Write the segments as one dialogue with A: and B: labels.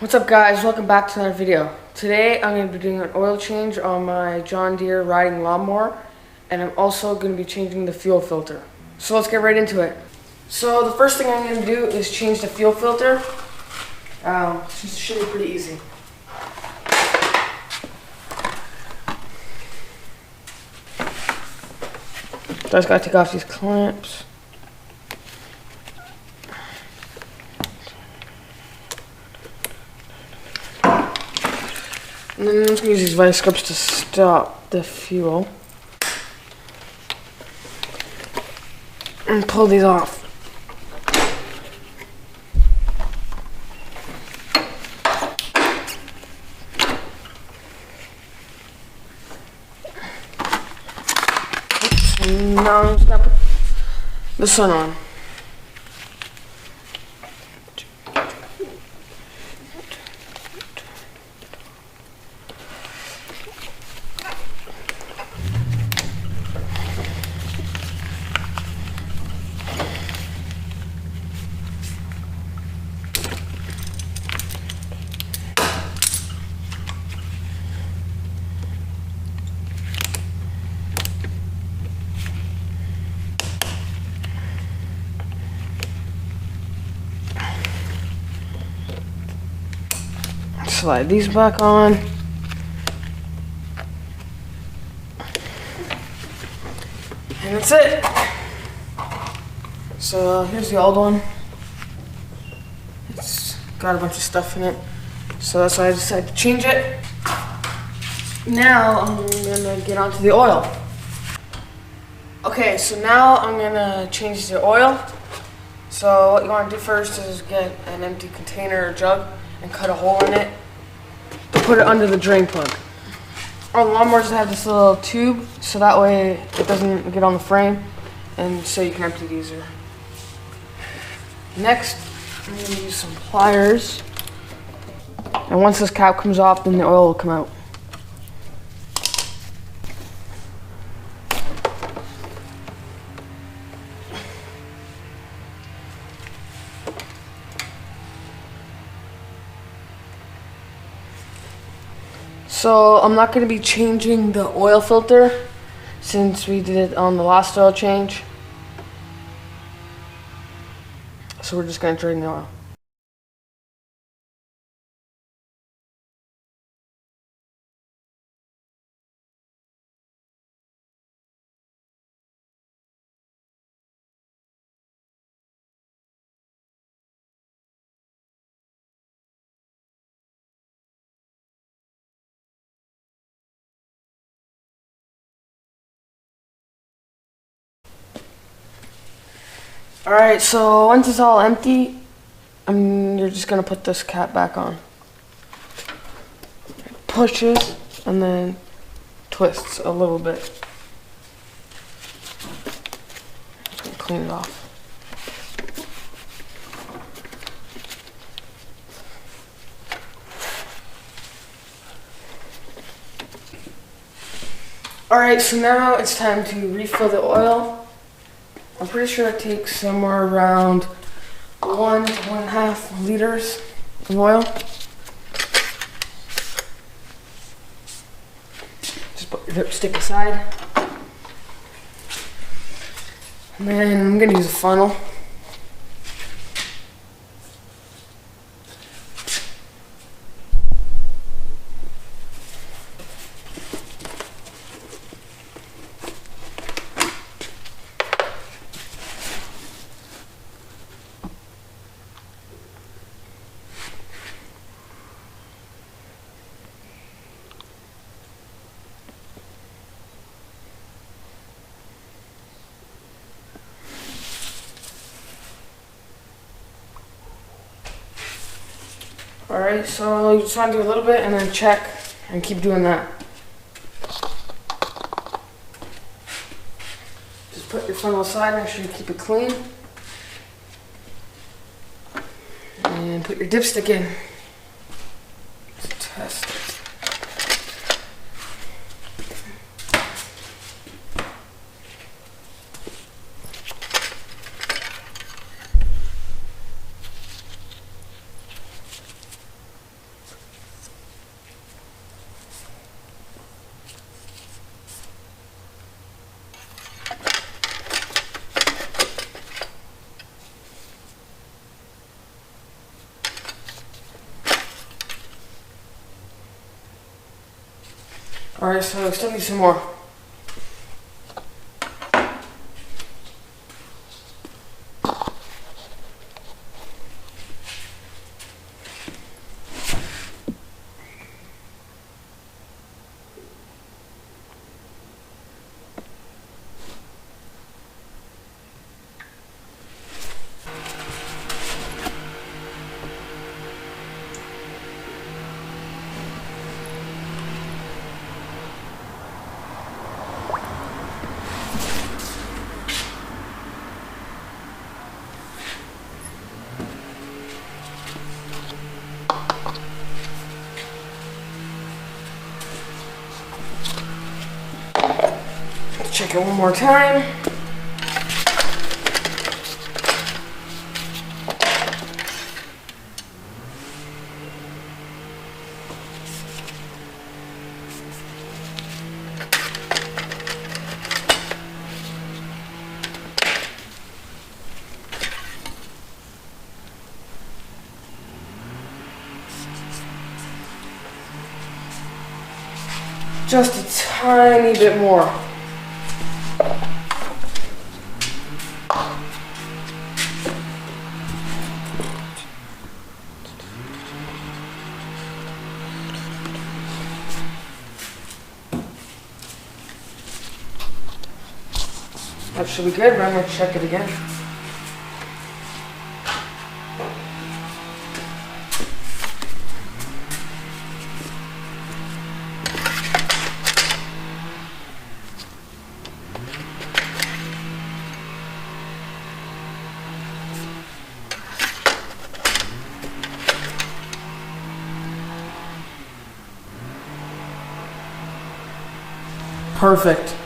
A: What's up guys, welcome back to another video. Today I'm going to be doing an oil change on my Jhon Deere riding lawnmower, and I'm also going to be changing the fuel filter. So let's get right into it. So the first thing I'm going to do is change the fuel filter. This should be pretty easy. Just got to take off these clamps. And then I'm just going to use these vice grips to stop the fuel. And pull these off. And now I'm just going to put this one on. Slide these back on. And that's it. So here's the old one. It's got a bunch of stuff in it. So that's why I decided to change it. Now I'm gonna get onto the oil. Okay, so now I'm gonna change the oil. So what you wanna do first is get an empty container or jug and cut a hole in it to put it under the drain plug. Our lawnmowers have this little tube, so that way it doesn't get on the frame, and so you can empty it easier. Next, I'm going to use some pliers, and once this cap comes off, then the oil will come out. So I'm not going to be changing the oil filter since we did it on the last oil change. So we're just going to drain the oil. Alright, so once it's all empty, you're just going to put this cap back on. Pushes and then twists a little bit. Just going to clean it off. Alright, so now it's time to refill the oil. I'm pretty sure it takes somewhere around 1 to 1.5 liters of oil. Just put your dipstick aside. And then I'm going to use a funnel. Alright, so you just want to do a little bit and then check and keep doing that. Just put your funnel aside, make sure you keep it clean. And put your dipstick in. Just test it. Alright, so I still need some more. Check it one more time. Just a tiny bit more. That should be good, but I'm going to check it again. Perfect.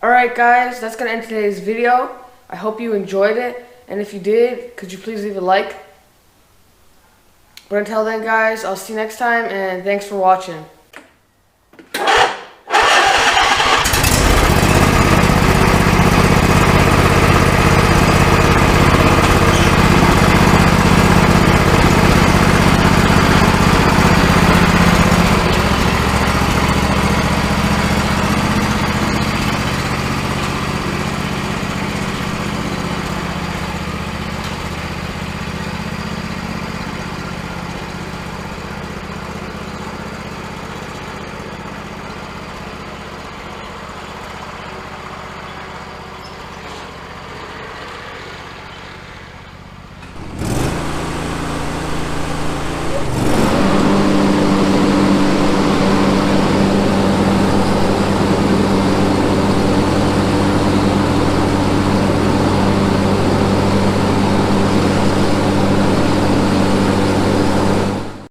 A: Alright guys, that's going to end today's video. I hope you enjoyed it. And if you did, could you please leave a like? But until then guys, I'll see you next time and thanks for watching.